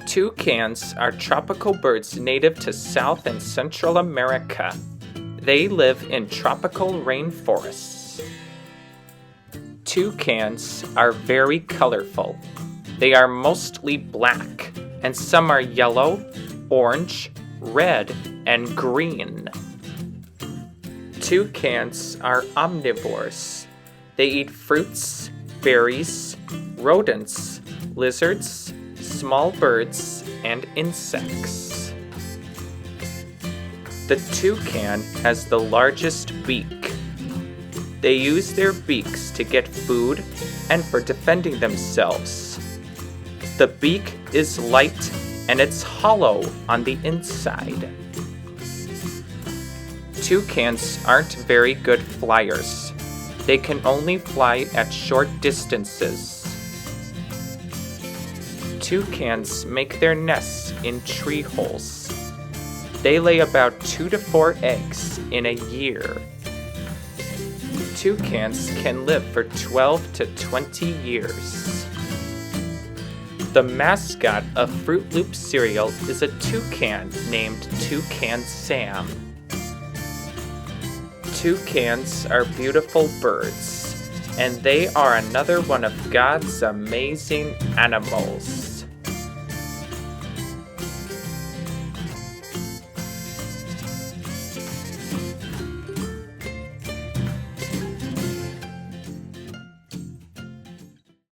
Toucans are tropical birds native to South and Central America. They live in tropical rainforests. Toucans are very colorful. They are mostly black, and some are yellow, orange, red, and green. Toucans are omnivores. They eat fruits, berries, rodents, lizards, small birds, and insects. The toucan has the largest beak. They use their beaks to get food and for defending themselves. The beak is light and it's hollow on the inside. Toucans aren't very good flyers. They can only fly at short distances. Toucans make their nests in tree holes. They lay about 2 to 4 eggs in a year. Toucans can live for 12 to 20 years. The mascot of Fruit Loop cereal is a toucan named Toucan Sam. Toucans are beautiful birds, and they are another one of God's amazing animals.